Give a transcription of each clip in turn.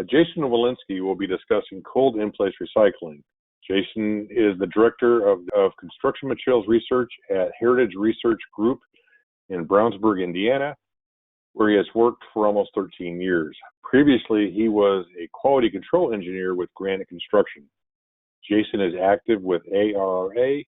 Jason Wielinski will be discussing cold in-place recycling. Jason is the Director of Construction Materials Research at Heritage Research Group in Brownsburg, Indiana, where he has worked for almost 13 years. Previously, he was a quality control engineer with Granite Construction. Jason is active with ARRA,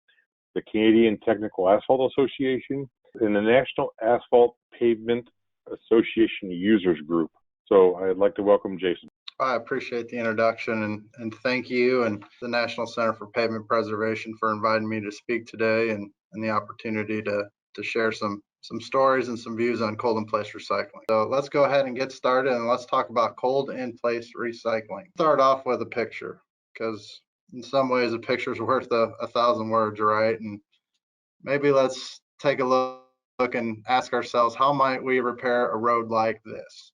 the Canadian Technical Asphalt Association, and the National Asphalt Pavement Association Users Group. So I'd like to welcome Jason. I appreciate the introduction and thank you and the National Center for Pavement Preservation for inviting me to speak today and the opportunity to share some stories and some views on cold in place recycling. So let's go ahead and get started and let's talk about cold in place recycling. Start off with a picture, because in some ways a picture is worth a thousand words, right? And maybe let's take a look and ask ourselves, how might we repair a road like this?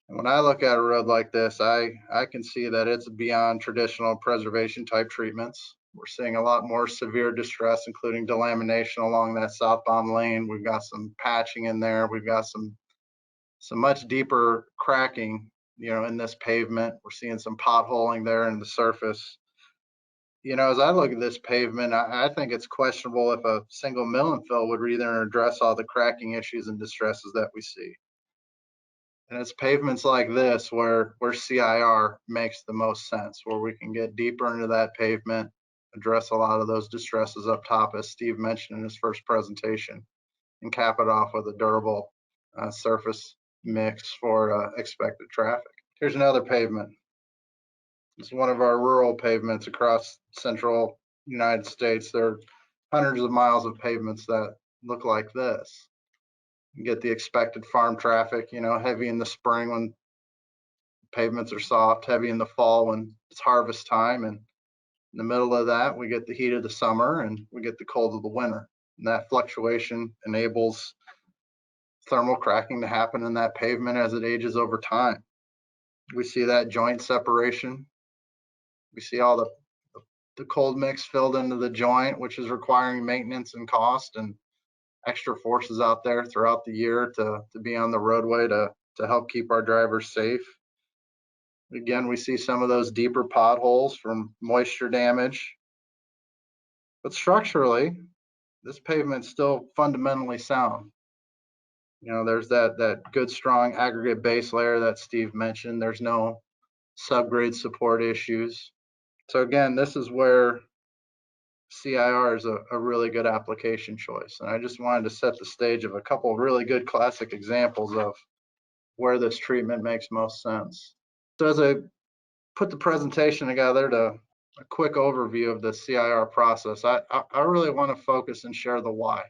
And when I look at a road like this, I can see that it's beyond traditional preservation type treatments. We're seeing a lot more severe distress, including delamination along that southbound lane. We've got some patching in there. We've got some much deeper cracking, in this pavement. We're seeing some potholing there in the surface. As I look at this pavement, I think it's questionable if a single mill and fill would either address all the cracking issues and distresses that we see. And it's pavements like this where CIR makes the most sense, where we can get deeper into that pavement, address a lot of those distresses up top, as Steve mentioned in his first presentation, and cap it off with a durable surface mix for expected traffic. Here's another pavement. It's one of our rural pavements across central United States. There are hundreds of miles of pavements that look like this. You get the expected farm traffic, heavy in the spring when pavements are soft, heavy in the fall when it's harvest time, and in the middle of that, we get the heat of the summer and we get the cold of the winter. And that fluctuation enables thermal cracking to happen in that pavement as it ages over time. We see that joint separation. We see all the cold mix filled into the joint, which is requiring maintenance and cost and extra forces out there throughout the year to be on the roadway to help keep our drivers safe. Again, we see some of those deeper potholes from moisture damage. But structurally, this pavement's still fundamentally sound. There's that good, strong aggregate base layer that Steve mentioned. There's no subgrade support issues. So again, this is where CIR is a really good application choice. And I just wanted to set the stage of a couple of really good classic examples of where this treatment makes most sense. So as I put the presentation together, a quick overview of the CIR process, I really want to focus and share the why.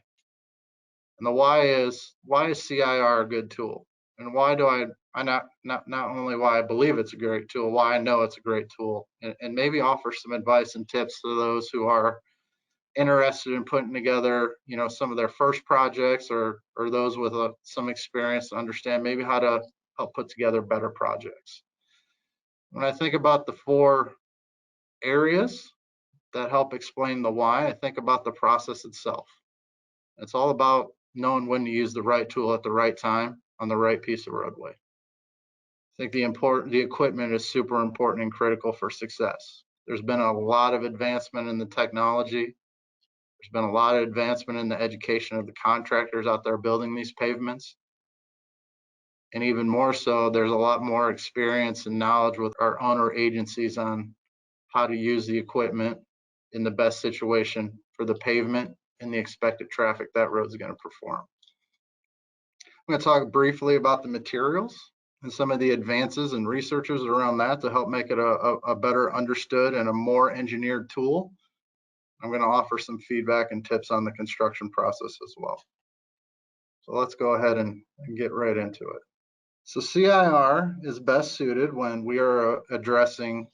And the why is CIR a good tool? And why do I not only why I believe it's a great tool, why I know it's a great tool, and maybe offer some advice and tips to those who are interested in putting together, some of their first projects or those with some experience to understand maybe how to help put together better projects. When I think about the four areas that help explain the why, I think about the process itself. It's all about knowing when to use the right tool at the right time on the right piece of roadway. I think the equipment is super important and critical for success. There's been a lot of advancement in the technology. There's been a lot of advancement in the education of the contractors out there building these pavements. And even more so, there's a lot more experience and knowledge with our owner agencies on how to use the equipment in the best situation for the pavement and the expected traffic that road's going to perform. I'm going to talk briefly about the materials and some of the advances and researchers around that to help make it a better understood and a more engineered tool. I'm going to offer some feedback and tips on the construction process as well. So let's go ahead and get right into it. So CIR is best suited when we are addressing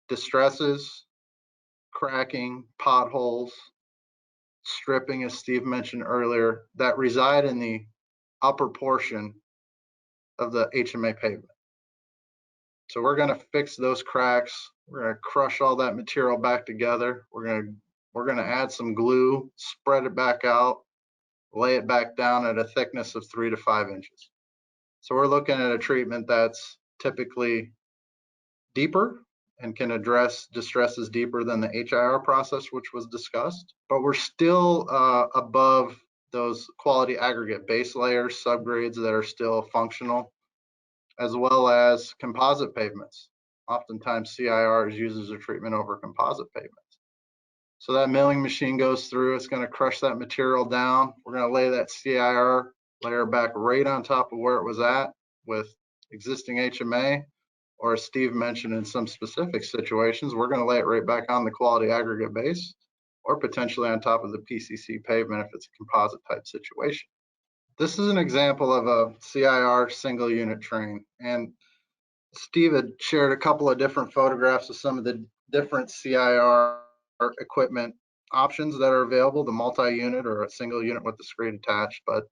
distresses, cracking, potholes, stripping, as Steve mentioned earlier, that reside in the upper portion of the HMA pavement. So we're going to fix those cracks. We're going to crush all that material back together. We're going to add some glue, spread it back out, lay it back down at a thickness of 3 to 5 inches. So we're looking at a treatment that's typically deeper and can address distresses deeper than the HIR process, which was discussed. But we're still above those quality aggregate base layers, subgrades that are still functional, as well as composite pavements. Oftentimes CIR is used as a treatment over composite pavements. So that milling machine goes through, it's going to crush that material down. We're going to lay that CIR layer back right on top of where it was at with existing HMA, or as Steve mentioned, in some specific situations, we're going to lay it right back on the quality aggregate base, or potentially on top of the PCC pavement if it's a composite type situation. This is an example of a CIR single unit train, and Steve had shared a couple of different photographs of some of the different CIR equipment options that are available, the multi-unit or a single unit with the screed attached. But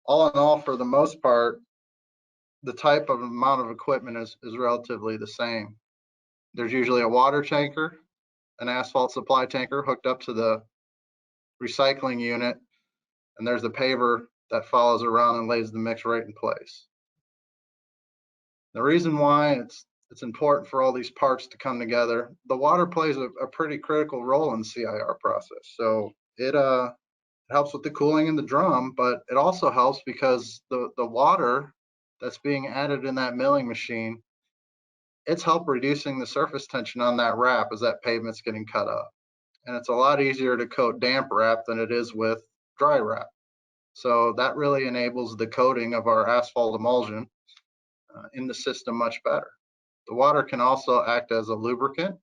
all in all, for the most part, the type of amount of equipment is relatively the same. There's usually a water tanker, an asphalt supply tanker hooked up to the recycling unit, and there's a paver that follows around and lays the mix right in place. The reason why it's important for all these parts to come together, the water plays a pretty critical role in the CIR process. So it helps with the cooling in the drum, but it also helps because the water that's being added in that milling machine, it's help reducing the surface tension on that wrap as that pavement's getting cut up. And it's a lot easier to coat damp wrap than it is with dry wrap. So that really enables the coating of our asphalt emulsion in the system much better. The water can also act as a lubricant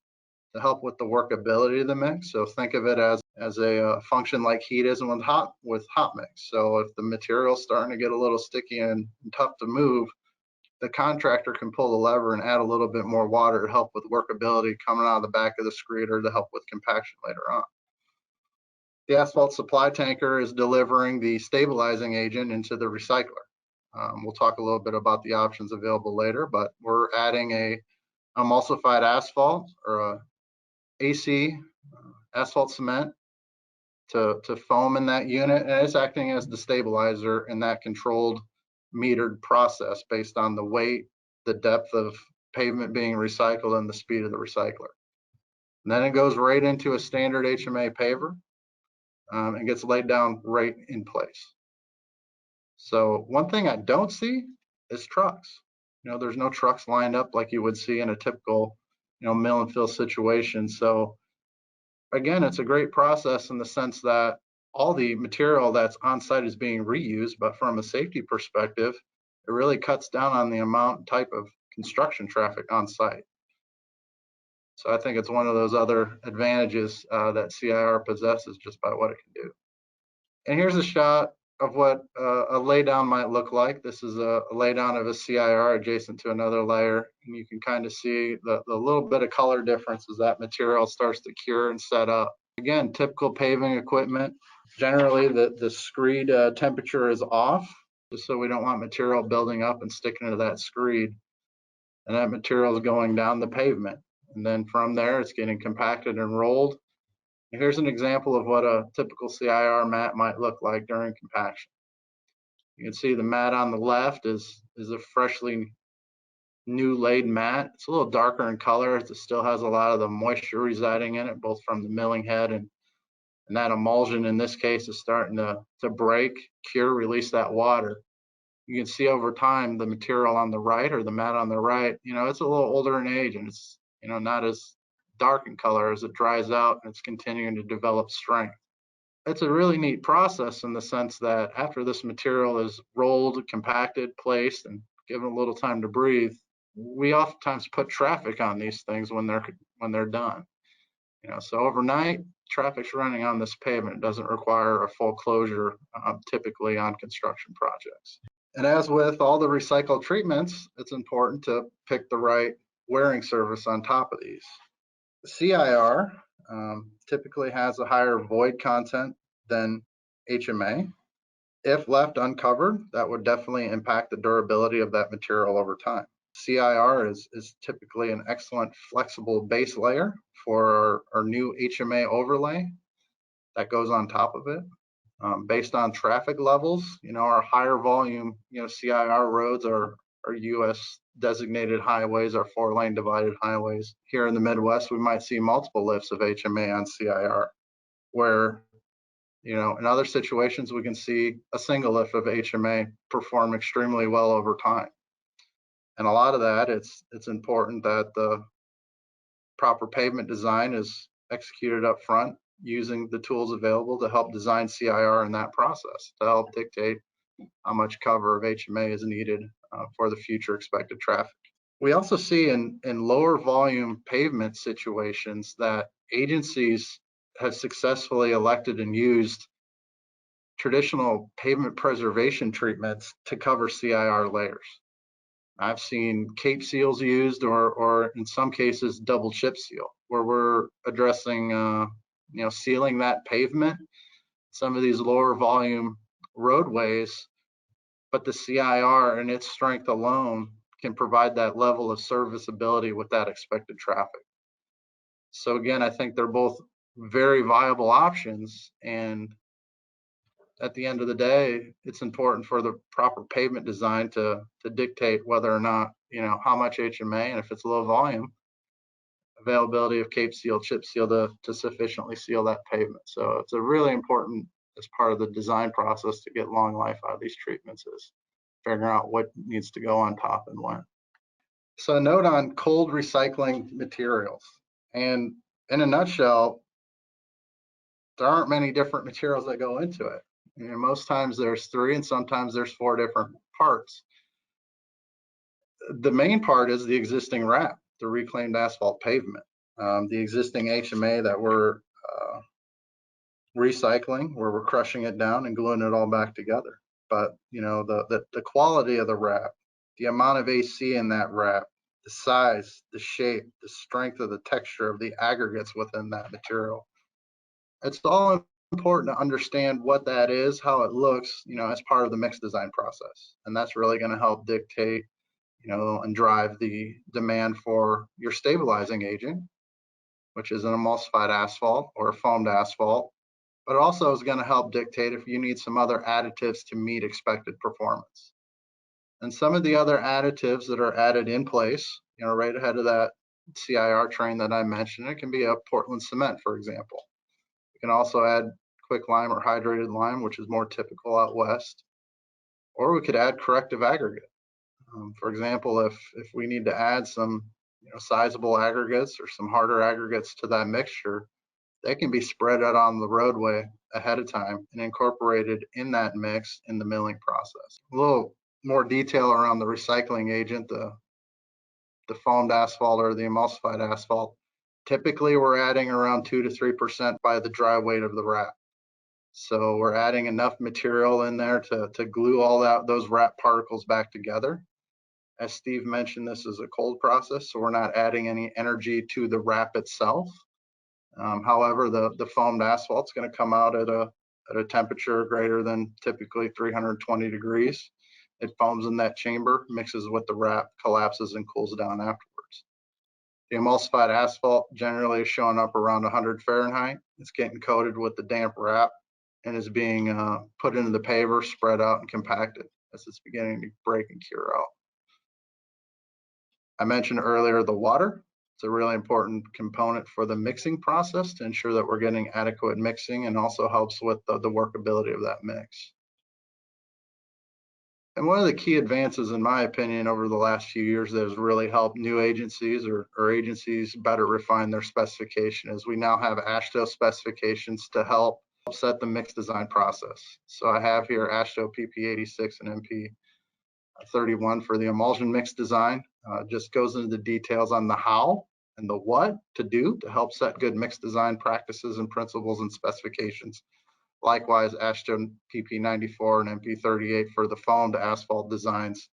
to help with the workability of the mix. So think of it as a function like heat is with hot mix. So if the material's starting to get a little sticky and tough to move, the contractor can pull the lever and add a little bit more water to help with workability coming out of the back of the screed or to help with compaction later on. The asphalt supply tanker is delivering the stabilizing agent into the recycler. We'll talk a little bit about the options available later, but we're adding a emulsified asphalt or a AC asphalt cement to foam in that unit, and it's acting as the stabilizer in that controlled metered process based on the weight, the depth of pavement being recycled, and the speed of the recycler. And then it goes right into a standard HMA paver and gets laid down right in place. So one thing I don't see is trucks. There's no trucks lined up like you would see in a typical, mill and fill situation. So again, it's a great process in the sense that all the material that's on site is being reused, but from a safety perspective, it really cuts down on the amount and type of construction traffic on site. So I think it's one of those other advantages that CIR possesses just by what it can do. And here's a shot of what a laydown might look like. This is a laydown of a CIR adjacent to another layer. And you can kind of see the little bit of color difference as that material starts to cure and set up. Again, typical paving equipment. Generally, the screed temperature is off, just so we don't want material building up and sticking to that screed. And that material is going down the pavement. And then from there, it's getting compacted and rolled. Here's an example of what a typical CIR mat might look like during compaction. You can see the mat on the left is a freshly new laid mat. It's a little darker in color. It still has a lot of the moisture residing in it, both from the milling head and that emulsion in this case is starting to break, cure, release that water. You can see over time the material on the right or the mat on the right, it's a little older in age and it's not as dark in color as it dries out and it's continuing to develop strength. It's a really neat process in the sense that after this material is rolled, compacted, placed, and given a little time to breathe, we oftentimes put traffic on these things when they're done. So overnight, traffic's running on this pavement. It doesn't require a full closure typically on construction projects. And as with all the recycled treatments, it's important to pick the right wearing surface on top of these. The CIR typically has a higher void content than HMA. If left uncovered, that would definitely impact the durability of that material over time. CIR is typically an excellent flexible base layer for our new HMA overlay that goes on top of it. Based on traffic levels, our higher volume, CIR roads are US designated highways, our 4-lane divided highways. Here in the Midwest, we might see multiple lifts of HMA on CIR, where, in other situations, we can see a single lift of HMA perform extremely well over time. And a lot of that, it's important that the proper pavement design is executed up front using the tools available to help design CIR in that process, to help dictate how much cover of HMA is needed for the future expected traffic. We also see in lower volume pavement situations that agencies have successfully elected and used traditional pavement preservation treatments to cover CIR layers. I've seen cape seals used, or in some cases double chip seal, where we're addressing sealing that pavement, some of these lower volume roadways, but the CIR and its strength alone can provide that level of serviceability with that expected traffic. So again, I think they're both very viable options, and at the end of the day, it's important for the proper pavement design to dictate whether or not, how much HMA, and if it's low volume, availability of cape seal, chip seal to sufficiently seal that pavement. So it's a really important as part of the design process to get long life out of these treatments, is figuring out what needs to go on top and when. So a note on cold recycling materials. And in a nutshell, there aren't many different materials that go into it. Most times there's 3 and sometimes there's 4 different parts. The main part is the existing wrap, the reclaimed asphalt pavement, the existing HMA that we're recycling, where we're crushing it down and gluing it all back together. But the quality of the wrap, the amount of AC in that wrap, the size, the shape, the strength of the texture of the aggregates within that material, it's all important to understand what that is, how it looks, as part of the mix design process. And that's really going to help dictate, and drive the demand for your stabilizing agent, which is an emulsified asphalt or a foamed asphalt, but it also is going to help dictate if you need some other additives to meet expected performance. And some of the other additives that are added in place, right ahead of that CIR train that I mentioned, it can be a Portland cement, for example. You can also add quicklime or hydrated lime, which is more typical out west, or we could add corrective aggregate. For example, if we need to add some sizable aggregates or some harder aggregates to that mixture, they can be spread out on the roadway ahead of time and incorporated in that mix in the milling process. A little more detail around the recycling agent, the foamed asphalt or the emulsified asphalt. Typically, we're adding around 2 to 3% by the dry weight of the wrap. So we're adding enough material in there to glue all those wrap particles back together. As Steve mentioned, this is a cold process, so we're not adding any energy to the wrap itself. However, the foamed asphalt is going to come out at a temperature greater than typically 320 degrees. It foams in that chamber, mixes with the wrap, collapses, and cools down afterwards. The emulsified asphalt generally is showing up around 100 Fahrenheit. It's getting coated with the damp wrap and is being put into the paver, spread out, and compacted as it's beginning to break and cure out. I mentioned earlier the water. It's a really important component for the mixing process to ensure that we're getting adequate mixing, and also helps with the workability of that mix. And one of the key advances, in my opinion, over the last few years that has really helped new agencies or agencies better refine their specification is we now have AASHTO specifications to help set the mix design process. So I have here AASHTO PP86 and MP31 for the emulsion mix design. Just goes into the details on the how and the what to do to help set good mix design practices and principles and specifications. Likewise, AASHTO PP94 and MP38 for the foamed asphalt designs,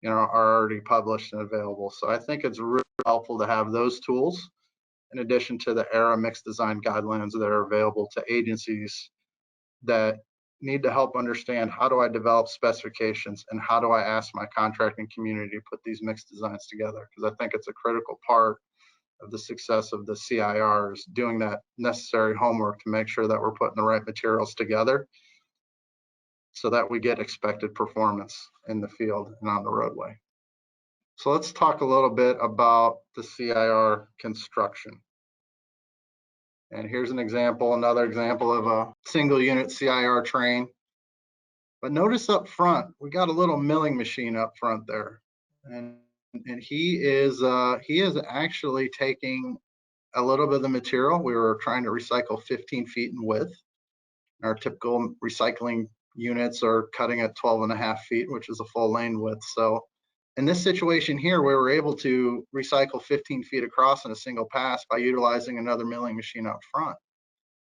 are already published and available. So I think it's really helpful to have those tools in addition to the ERA mix design guidelines that are available to agencies that need to help understand, how do I develop specifications and how do I ask my contracting community to put these mix designs together? Because I think it's a critical part of the success of the CIR is doing that necessary homework to make sure that we're putting the right materials together so that we get expected performance in the field and on the roadway. So let's talk a little bit about the CIR construction. And here's another example of a single unit CIR train. But notice up front, we got a little milling machine up front there. And he is actually taking a little bit of the material. We were trying to recycle 15 feet in width. Our typical recycling units are cutting at 12.5 feet, which is a full lane width. So in this situation here, we were able to recycle 15 feet across in a single pass by utilizing another milling machine up front.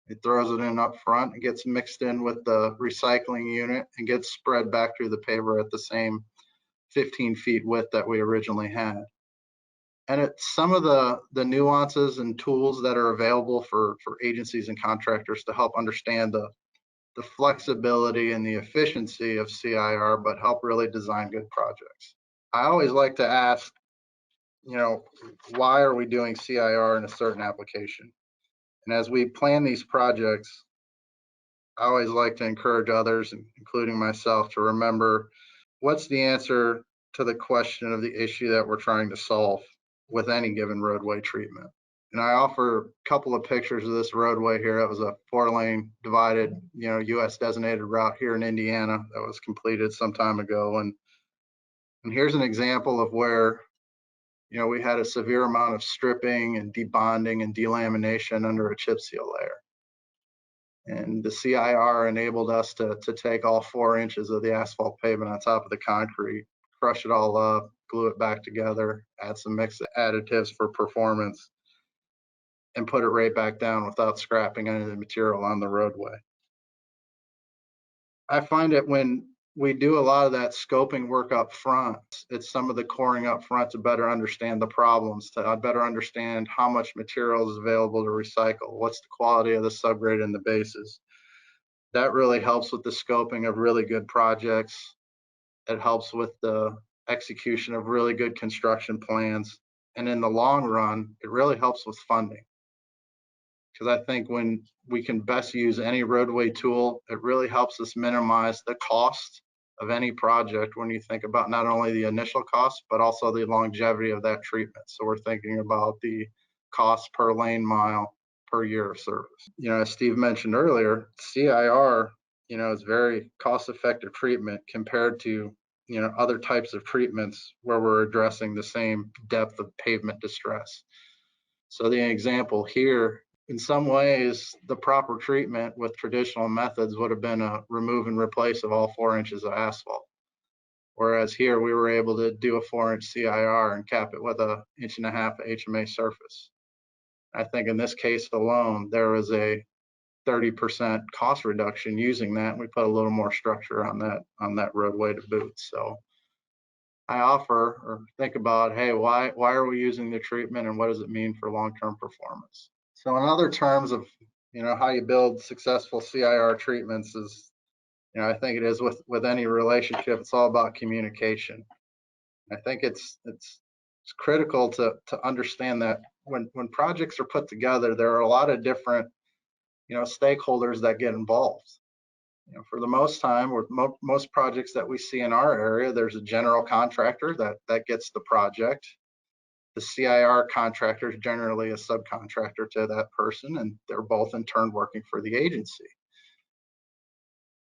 It throws it in up front, it gets mixed in with the recycling unit and gets spread back through the paver at the same 15 feet width that we originally had. And it's some of the nuances and tools that are available for agencies and contractors to help understand the flexibility and the efficiency of CIR, but help really design good projects. I always like to ask, why are we doing CIR in a certain application? And as we plan these projects, I always like to encourage others, including myself, to remember what's the answer to the question of the issue that we're trying to solve with any given roadway treatment. And I offer a couple of pictures of this roadway here. That was a 4-lane divided, US designated route here in Indiana that was completed some time ago. And here's an example of where, we had a severe amount of stripping and debonding and delamination under a chip seal layer. And the CIR enabled us to take all 4 inches of the asphalt pavement on top of the concrete, crush it all up, glue it back together, add some mixed additives for performance, and put it right back down without scrapping any of the material on the roadway. I find that when we do a lot of that scoping work up front, it's some of the coring up front to better understand the problems, to better understand how much material is available to recycle, what's the quality of the subgrade and the bases. That really helps with the scoping of really good projects. It helps with the execution of really good construction plans. And in the long run, it really helps with funding. Because I think when we can best use any roadway tool, it really helps us minimize the cost of any project when you think about not only the initial cost, but also the longevity of that treatment. So we're thinking about the cost per lane mile per year of service. As Steve mentioned earlier, CIR, is very cost-effective treatment compared to, other types of treatments where we're addressing the same depth of pavement distress. So the example here, in some ways, the proper treatment with traditional methods would have been a remove and replace of all 4 inches of asphalt. Whereas here we were able to do a 4-inch CIR and cap it with a 1.5 inch HMA surface. I think in this case alone, there was a 30% cost reduction using that. We put a little more structure on that roadway to boot. So I offer or think about, hey, why are we using the treatment and what does it mean for long-term performance? So in other terms of, how you build successful CIR treatments is, I think it is with any relationship, it's all about communication. I think it's critical to understand that when projects are put together, there are a lot of different, stakeholders that get involved. For the most time, with most projects that we see in our area, there's a general contractor that gets the project. The CIR contractor is generally a subcontractor to that person, and they're both in turn working for the agency.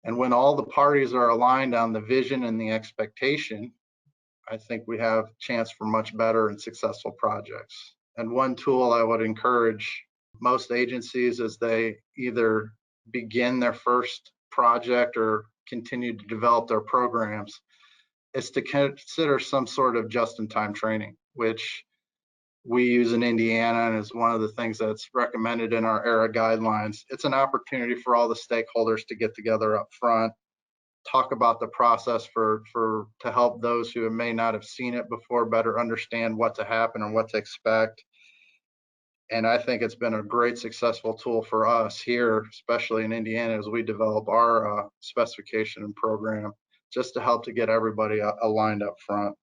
And when all the parties are aligned on the vision and the expectation, I think we have a chance for much better and successful projects. And one tool I would encourage most agencies as they either begin their first project or continue to develop their programs is to consider some sort of just-in-time training, which we use in Indiana and is one of the things that's recommended in our ERA guidelines. It's an opportunity for all the stakeholders to get together up front, talk about the process to help those who may not have seen it before better understand what to happen and what to expect. And I think it's been a great successful tool for us here, especially in Indiana, as we develop our specification and program, just to help to get everybody aligned up front.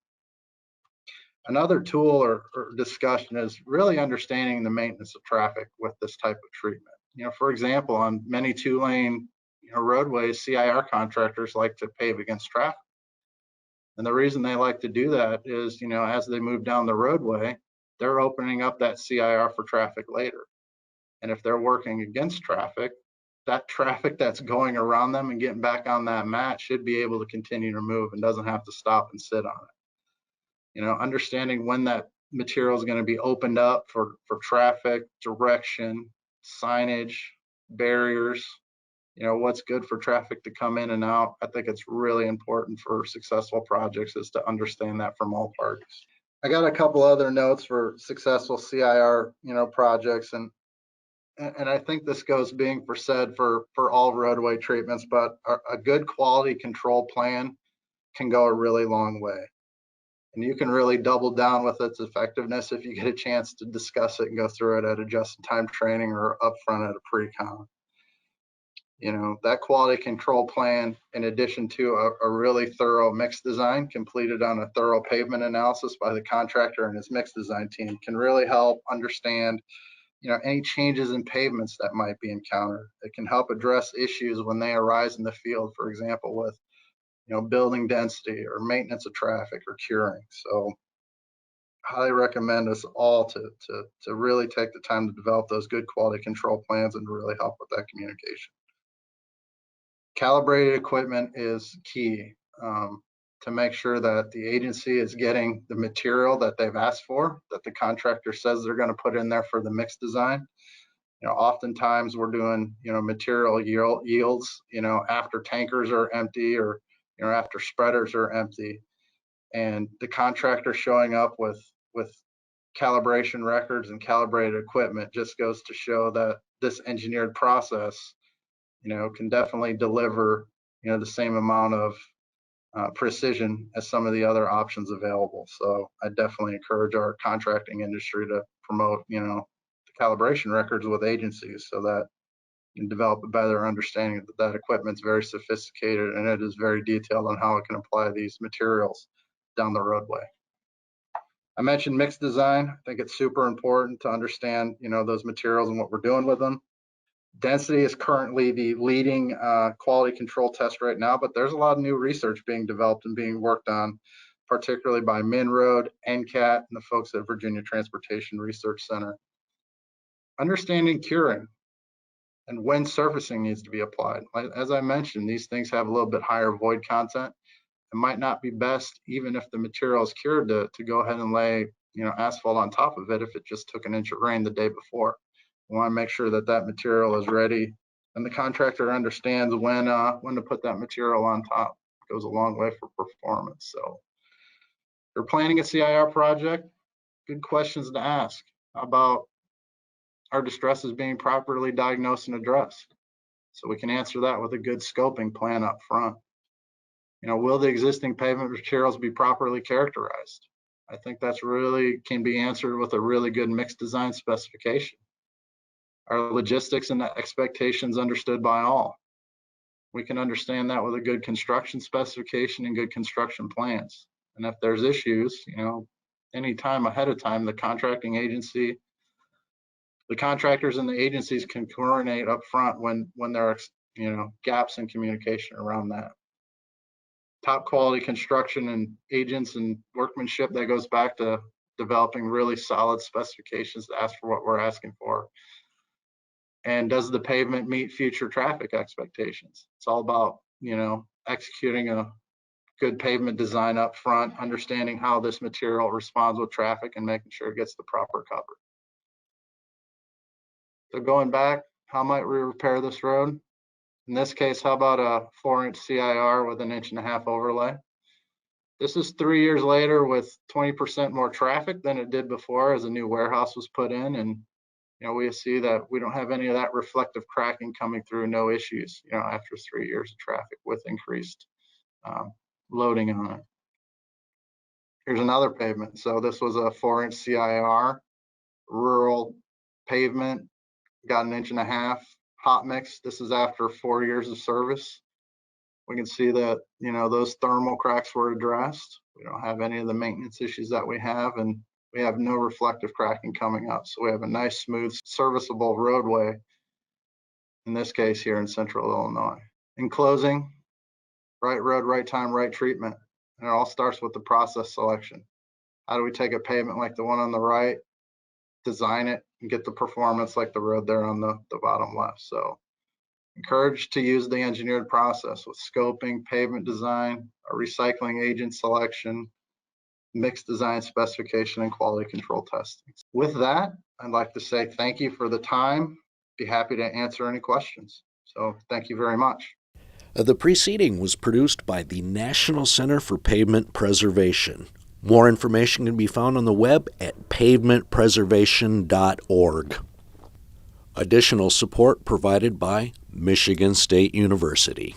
Another tool or discussion is really understanding the maintenance of traffic with this type of treatment. For example, on many 2-lane roadways, CIR contractors like to pave against traffic. And the reason they like to do that is, as they move down the roadway, they're opening up that CIR for traffic later. And if they're working against traffic, that traffic that's going around them and getting back on that mat should be able to continue to move and doesn't have to stop and sit on it. Understanding when that material is going to be opened up for traffic, direction, signage, barriers, what's good for traffic to come in and out. I think it's really important for successful projects is to understand that from all parties. I got a couple other notes for successful CIR, projects, and I think this goes being said for all roadway treatments, but a good quality control plan can go a really long way. And you can really double down with its effectiveness if you get a chance to discuss it and go through it at a just-in-time training or upfront at a pre-con. That quality control plan, in addition to a really thorough mix design completed on a thorough pavement analysis by the contractor and his mix design team, can really help understand any changes in pavements that might be encountered. It can help address issues when they arise in the field, for example, with building density or maintenance of traffic or curing. So highly recommend us all to really take the time to develop those good quality control plans and really help with that communication. Calibrated equipment is key to make sure that the agency is getting the material that they've asked for, that the contractor says they're going to put in there for the mix design. Oftentimes we're doing, material yields, after tankers are empty or, after spreaders are empty, and the contractor showing up with calibration records and calibrated equipment just goes to show that this engineered process, can definitely deliver, the same amount of precision as some of the other options available. So I definitely encourage our contracting industry to promote, the calibration records with agencies so that you can develop a better understanding that equipment's very sophisticated and it is very detailed on how it can apply these materials down the roadway. I mentioned mix design. I think it's super important to understand, those materials and what we're doing with them. Density is currently the leading quality control test right now, but there's a lot of new research being developed and being worked on, particularly by Minroad, NCAT, and the folks at Virginia Transportation Research Center. Understanding curing and when surfacing needs to be applied. As I mentioned, these things have a little bit higher void content. It might not be best, even if the material is cured, to go ahead and lay asphalt on top of it if it just took an inch of rain the day before. We want to make sure that that material is ready and the contractor understands when to put that material on top. It goes a long way for performance. So if you're planning a CIR project, good questions to ask. How about our distresses being properly diagnosed and addressed? So we can answer that with a good scoping plan up front. Will the existing pavement materials be properly characterized? I think that's really can be answered with a really good mix design specification. Are logistics and the expectations understood by all? We can understand that with a good construction specification and good construction plans. And if there's issues, any time ahead of time, the contracting agency, the contractors and the agencies can coordinate up front when there are, gaps in communication around that. Top quality construction and agents and workmanship, that goes back to developing really solid specifications to ask for what we're asking for. And does the pavement meet future traffic expectations? It's all about, executing a good pavement design up front, understanding how this material responds with traffic and making sure it gets the proper cover. So going back, how might we repair this road? In this case, how about a 4-inch CIR with an 1.5-inch overlay? This is 3 years later with 20% more traffic than it did before as a new warehouse was put in. And we see that we don't have any of that reflective cracking coming through, no issues, after 3 years of traffic with increased loading on it. Here's another pavement. So this was a 4-inch CIR, rural pavement, got an 1.5 inch hot mix. This is after 4 years of service. We can see that, those thermal cracks were addressed. We don't have any of the maintenance issues that we have, and we have no reflective cracking coming up. So we have a nice, smooth, serviceable roadway, in this case here in central Illinois. In closing, right road, right time, right treatment. And it all starts with the process selection. How do we take a pavement like the one on the right, design it, and get the performance like the road there on the bottom left? So encouraged to use the engineered process with scoping, pavement design, a recycling agent selection, mixed design specification, and quality control testing. With that, I'd like to say thank you for the time. Be happy to answer any questions. So thank you very much. The preceding was produced by the National Center for Pavement Preservation. More information can be found on the web at pavementpreservation.org. Additional support provided by Michigan State University.